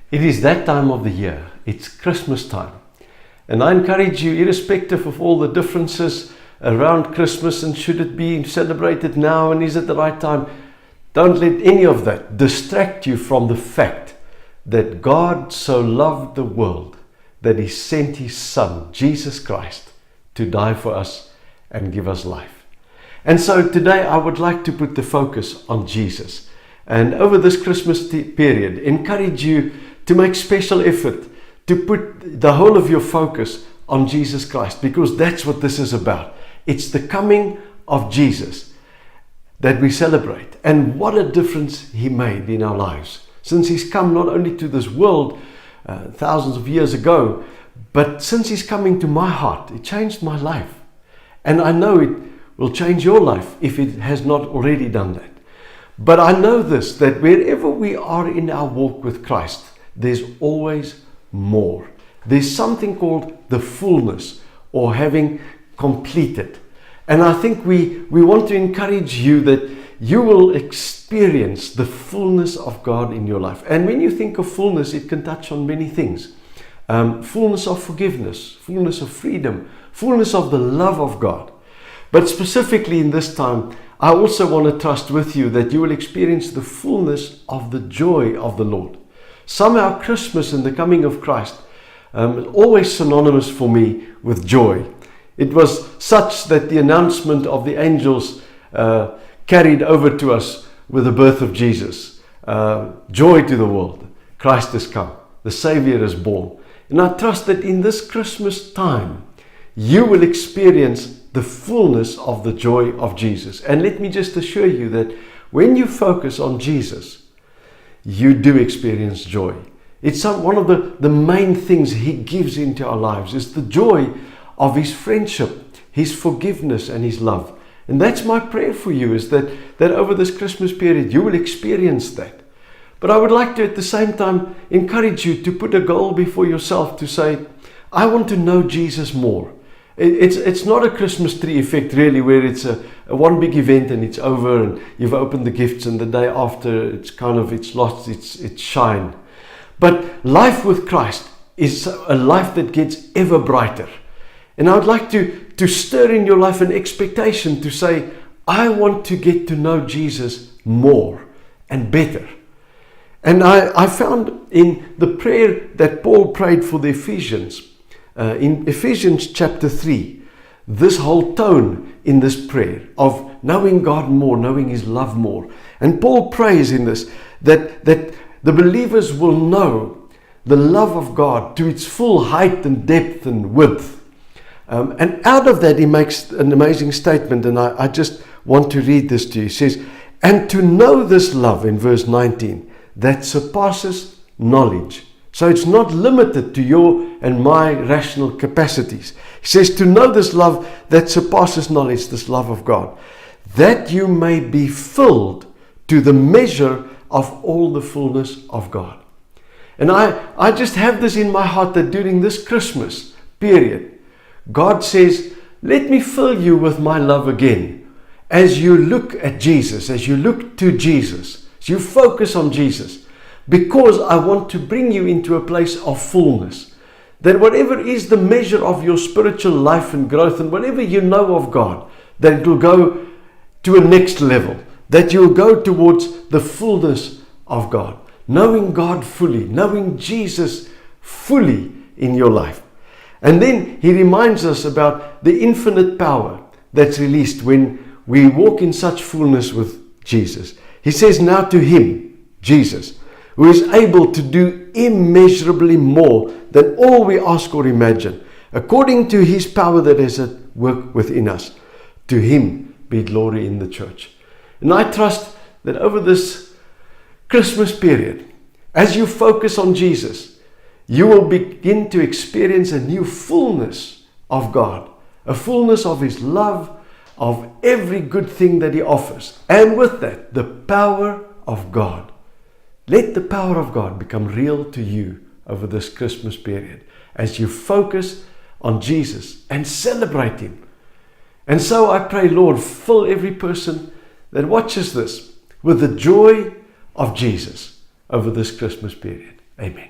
It is that time of the year. It's Christmas time. And I encourage you, irrespective of all the differences around Christmas and should it be celebrated now and is it the right time, don't let any of that distract you from the fact that God so loved the world that He sent His Son, Jesus Christ, to die for us and give us life. And so today I would like to put the focus on Jesus. And over this Christmas period, encourage you to make special effort to put the whole of your focus on Jesus Christ, because that's what this is about. It's the coming of Jesus that we celebrate, and what a difference He made in our lives. Since He's come not only to this world thousands of years ago, but since He's coming to my heart, it changed my life. And I know it will change your life if it has not already done that. But I know this, that wherever we are in our walk with Christ, there's always more. There's something called the fullness, or having completed. And I think we want to encourage you that you will experience the fullness of God in your life. And when you think of fullness, it can touch on many things. Fullness of forgiveness, fullness of freedom, fullness of the love of God. But specifically in this time, I also want to trust with you that you will experience the fullness of the joy of the Lord. Somehow Christmas and the coming of Christ always synonymous for me with joy. It was such that the announcement of the angels carried over to us with the birth of Jesus. Joy to the world. Christ has come. The Savior is born. And I trust that in this Christmas time, you will experience the fullness of the joy of Jesus. And let me just assure you that when you focus on Jesus, you do experience joy. It's one of the main things He gives into our lives, is the joy of His friendship, His forgiveness and His love. And that's my prayer for you, is that over this Christmas period you will experience that. But I would like to at the same time encourage you to put a goal before yourself to say, I want to know Jesus more. It's not a Christmas tree effect really, where it's a one big event and it's over and you've opened the gifts and the day after it's lost its shine. But life with Christ is a life that gets ever brighter. And I would like to stir in your life an expectation to say, I want to get to know Jesus more and better. And I found in the prayer that Paul prayed for the Ephesians, in Ephesians chapter 3, this whole tone in this prayer of knowing God more, knowing His love more. And Paul prays in this that the believers will know the love of God to its full height and depth and width. And out of that he makes an amazing statement, and I just want to read this to you. He says, and to know this love, in verse 19, that surpasses knowledge. So it's not limited to your and my rational capacities. He says to know this love that surpasses knowledge, this love of God, that you may be filled to the measure of all the fullness of God. And I just have this in my heart that during this Christmas period, God says, let me fill you with my love again. As you look at Jesus, as you look to Jesus, as you focus on Jesus, because I want to bring you into a place of fullness. That whatever is the measure of your spiritual life and growth, and whatever you know of God, that it will go to a next level. That you'll go towards the fullness of God. Knowing God fully, knowing Jesus fully in your life. And then he reminds us about the infinite power that's released when we walk in such fullness with Jesus. He says, now to Him, Jesus, who is able to do immeasurably more than all we ask or imagine, according to His power that is at work within us. To Him be glory in the church. And I trust that over this Christmas period, as you focus on Jesus, you will begin to experience a new fullness of God, a fullness of His love, of every good thing that He offers. And with that, the power of God. Let the power of God become real to you over this Christmas period as you focus on Jesus and celebrate Him. And so I pray, Lord, fill every person that watches this with the joy of Jesus over this Christmas period. Amen.